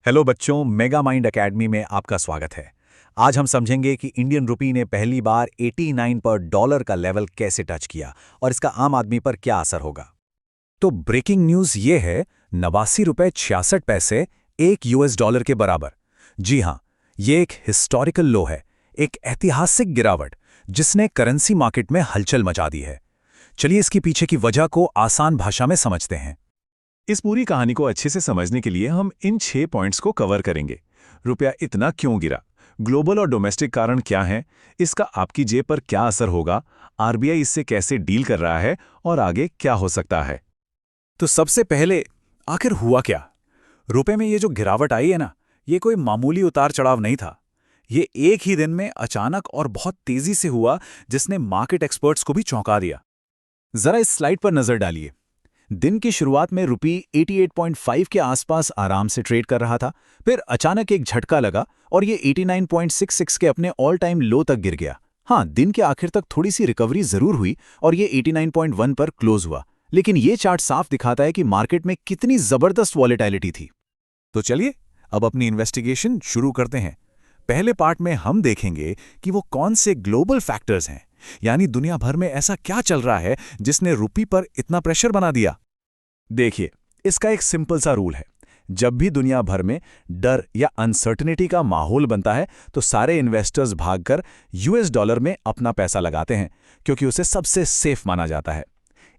Hello बच्चों, mega mind academy में आपका स्वागत है। आज हम समझेंगे कि इंडियन रुपी ने पहली बार 89 पर डॉलर का लेवल कैसे टच किया और इसका आम आदमी पर क्या असर होगा। तो ब्रेकिंग न्यूज़ ये है, 89 रुपये 66 पैसे एक US डॉलर के बराबर। जी हाँ, ये एक हिस्टोरिकल लो है, एक ऐतिहासिक गिरावट जिसने करेंसी मार्केट में हलचल मचा दी है। चलिए इसके पीछे की वजह को आसान भाषा में समझते हैं। इस पूरी कहानी को अच्छे से समझने के लिए हम इन 6 पॉइंट्स को कवर करेंगे। रुपया इतना क्यों गिरा, ग्लोबल और डोमेस्टिक कारण क्या हैं, इसका आपकी जेब पर क्या असर होगा, आरबीआई इससे कैसे डील कर रहा है और आगे क्या हो सकता है। तो सबसे पहले आखिर हुआ क्या? रुपए में ये जो गिरावट आई है ना, ये कोई मामूली उतार चढ़ाव नहीं था। ये एक ही दिन में अचानक और बहुत तेजी से हुआ, जिसने मार्केट एक्सपर्ट्स को भी चौंका दिया। जरा इस स्लाइड पर नजर डालिए। दिन की शुरुआत में रुपी 88.5 के आसपास आराम से ट्रेड कर रहा था, फिर अचानक एक झटका लगा और ये 89.66 के अपने ऑल टाइम लो तक गिर गया। हाँ, दिन के आखिर तक थोड़ी सी रिकवरी जरूर हुई और ये 89.1 पर क्लोज हुआ, लेकिन ये चार्ट साफ दिखाता है कि मार्केट में कितनी जबरदस्त वॉलेटिलिटी थी। तो चलिए अब अपनी इन्वेस्टिगेशन शुरू करते हैं। पहले पार्ट में हम देखेंगे कि वो कौन से ग्लोबल फैक्टर्स हैं, यानी दुनिया भर में ऐसा क्या चल रहा है जिसने रुपी पर इतना प्रेशर बना दिया। देखिए, इसका एक सिंपल सा रूल है। जब भी दुनिया भर में डर या अनसर्टेनिटी का माहौल बनता है तो सारे इन्वेस्टर्स भागकर US डॉलर में अपना पैसा लगाते हैं, क्योंकि उसे सबसे सेफ माना जाता है।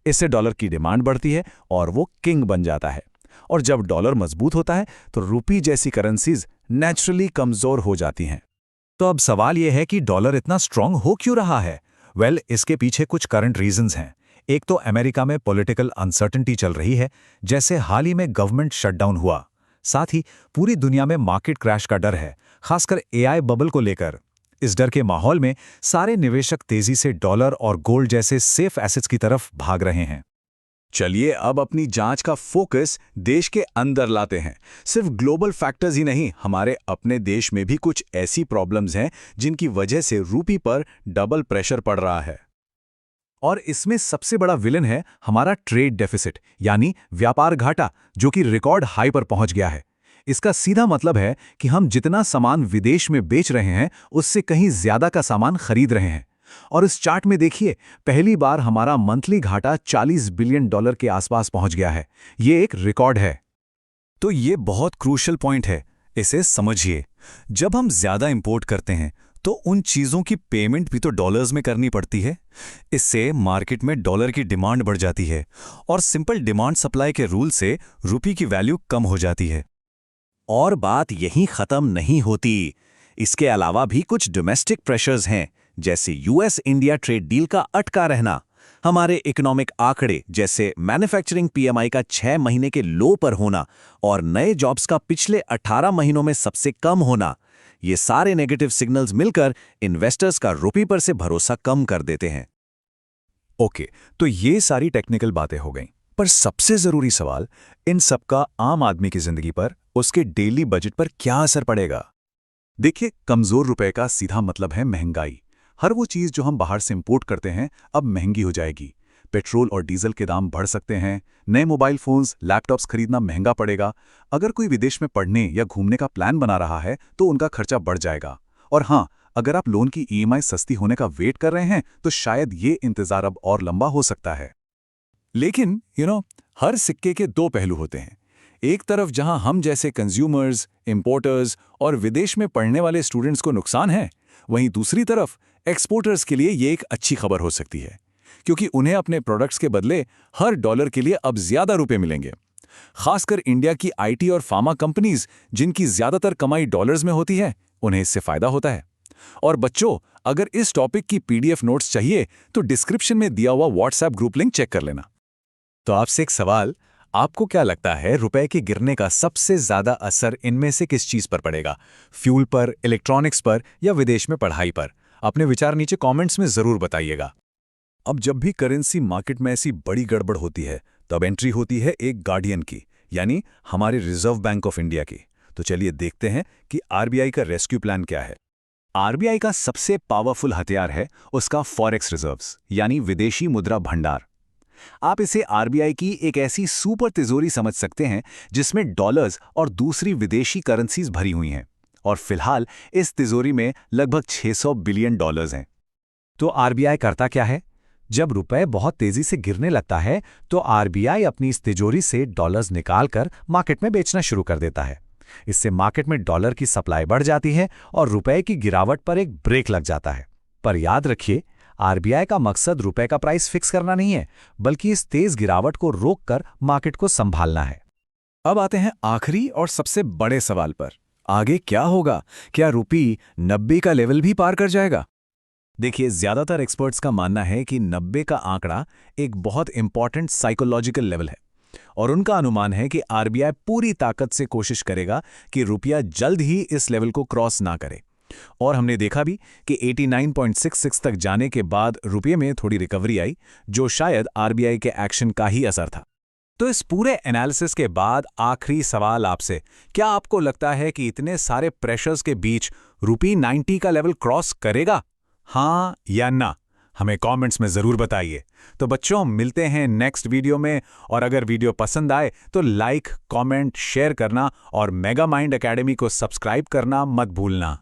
इससे डॉलर की डिमांड बढ़ती है और वो किंग बन जाता है। और जब डॉलर मजबूत होता है तो रुपी जैसी करेंसीज नेचुरली कमजोर हो जाती हैं। तो अब सवाल यह है कि डॉलर इतना स्ट्रांग हो क्यों रहा है? इसके पीछे कुछ करंट रीजंस हैं। एक तो अमेरिका में पॉलिटिकल अनसर्टेनिटी चल रही है, जैसे हाल ही में गवर्नमेंट शटडाउन हुआ। साथ ही पूरी दुनिया में मार्केट क्रैश का डर है, खासकर AI बबल को लेकर। इस डर के माहौल में सारे निवेशक तेजी से डॉलर और गोल्ड जैसे सेफ एसेट्स की तरफ भाग रहे हैं। चलिए अब अपनी जांच का फोकस देश के अंदर लाते हैं। सिर्फ ग्लोबल फैक्टर्स ही नहीं, हमारे अपने देश में भी कुछ ऐसी प्रॉब्लम्स हैं जिनकी वजह से रुपी पर डबल प्रेशर पड़ रहा है। और इसमें सबसे बड़ा विलन है हमारा ट्रेड डेफिसिट, यानी व्यापार घाटा, जो कि रिकॉर्ड हाई पर पहुंच गया है। इसका सीधा मतलब है कि हम जितना सामान विदेश में बेच रहे हैं उससे कहीं ज्यादा का सामान खरीद रहे हैं। और इस चार्ट में देखिए, पहली बार हमारा मंथली घाटा $40 बिलियन के आसपास पहुंच गया है। ये एक रिकॉर्ड है। तो ये बहुत क्रूशियल पॉइंट है, इसे समझिए। जब हम ज्यादा इंपोर्ट करते हैं तो उन चीजों की पेमेंट भी तो डॉलर्स में करनी पड़ती है। इससे मार्केट में डॉलर की डिमांड बढ़ जाती है और सिंपल डिमांड सप्लाई के रूल से रुपी की वैल्यू कम हो जाती है। और बात यहीं खत्म नहीं होती। इसके अलावा भी कुछ डोमेस्टिक प्रेशर्स हैं, जैसे US इंडिया ट्रेड डील का अटका रहना, हमारे इकोनॉमिक आंकड़े जैसे मैन्युफैक्चरिंग PMI का 6 महीने के लो पर होना और नए जॉब्स का पिछले 18 महीनों में सबसे कम होना। ये सारे नेगेटिव सिग्नल्स मिलकर इन्वेस्टर्स का रुपी पर से भरोसा कम कर देते हैं। ओके, तो ये सारी टेक्निकल बातें हो गईं, पर सबसे जरूरी सवाल, इन सबका आम आदमी की जिंदगी पर, उसके डेली बजट पर क्या असर पड़ेगा? देखिए, कमजोर रुपए का सीधा मतलब है महंगाई। हर वो चीज जो हम बाहर से इंपोर्ट करते हैं अब महंगी हो जाएगी। पेट्रोल और डीजल के दाम बढ़ सकते हैं, नए मोबाइल फोन्स, लैपटॉप्स खरीदना महंगा पड़ेगा। अगर कोई विदेश में पढ़ने या घूमने का प्लान बना रहा है तो उनका खर्चा बढ़ जाएगा। और हाँ, अगर आप लोन की EMI सस्ती होने का वेट कर रहे हैं तो शायद ये इंतजार अब और लंबा हो सकता है। लेकिन हर सिक्के के दो पहलू होते हैं। एक तरफ जहां हम जैसे कंज्यूमर्स, इंपोर्टर्स और विदेश में पढ़ने वाले स्टूडेंट्स को नुकसान है, वहीं दूसरी तरफ एक्सपोर्टर्स के लिए ये एक अच्छी खबर हो सकती है, क्योंकि उन्हें अपने प्रोडक्ट्स के बदले हर डॉलर के लिए अब ज्यादा रुपए मिलेंगे। खासकर इंडिया की IT और फार्मा कंपनीज, जिनकी ज्यादातर कमाई डॉलर्स में होती है, उन्हें इससे फायदा होता है। और बच्चों, अगर इस टॉपिक की PDF नोट्स चाहिए तो डिस्क्रिप्शन में दिया हुआ WhatsApp ग्रुप लिंक चेक कर लेना। तो आपसे एक सवाल, आपको क्या लगता है रुपए के गिरने का सबसे ज्यादा असर इनमें से किस चीज पर पड़ेगा? फ्यूल पर, इलेक्ट्रॉनिक्स पर या विदेश में पढ़ाई पर? अपने विचार नीचे कमेंट्स में जरूर बताइएगा। अब जब भी करेंसी मार्केट में ऐसी बड़ी गड़बड़ होती है तब एंट्री होती है एक गार्डियन की, यानी हमारे रिजर्व बैंक ऑफ इंडिया की। तो चलिए देखते हैं कि RBI का रेस्क्यू प्लान क्या है। RBI का सबसे पावरफुल हथियार है उसका फॉरेक्स रिजर्व्स, यानी विदेशी मुद्रा भंडार। आप इसे आरबीआई की एक ऐसी सुपर तिजोरी समझ सकते हैं जिसमें डॉलर्स और दूसरी विदेशी करेंसीज भरी हुई हैं। और फिलहाल इस तिजोरी में लगभग 600 बिलियन डॉलर्स हैं। तो आरबीआई करता क्या है? जब रुपए बहुत तेजी से गिरने लगता है तो आरबीआई अपनी इस तिजोरी से डॉलर्स निकालकर मार्केट में बेचना शुरू कर देता है। इससे मार्केट में डॉलर की सप्लाई बढ़ जाती है और रुपए की गिरावट पर एक ब्रेक लग जाता है। पर याद रखिए, आरबीआई का मकसद रुपए का प्राइस फिक्स करना नहीं है, बल्कि इस तेज गिरावट को रोककर मार्केट को संभालना है। अब आते हैं आखिरी और सबसे बड़े सवाल पर। आगे क्या होगा? क्या रुपये 90 का लेवल भी पार कर जाएगा? देखिए, ज्यादातर एक्सपर्ट्स का मानना है कि 90 का आंकड़ा एक बहुत इंपॉर्टेंट साइकोलॉजिकल लेवल है और उनका अनुमान है कि आरबीआई पूरी ताकत से कोशिश करेगा कि रुपया जल्द ही इस लेवल को क्रॉस ना करे। और हमने देखा भी कि 89.66 तक जाने के बाद रुपये में थोड़ी रिकवरी आई, जो शायद आरबीआई के एक्शन का ही असर था। तो इस पूरे एनालिसिस के बाद आखिरी सवाल आपसे, क्या आपको लगता है कि इतने सारे प्रेशर्स के बीच रुपये 90 का लेवल क्रॉस करेगा? हाँ या ना? हमें कमेंट्स में ज़रूर बताइए। तो बच्चों, मिलते हैं नेक्स्ट वीडियो में। और अगर वीडियो पसंद आए तो लाइक, कमेंट, शेयर करना और मेगा माइंड एकेडमी को सब्सक्राइब करना मत भूलना।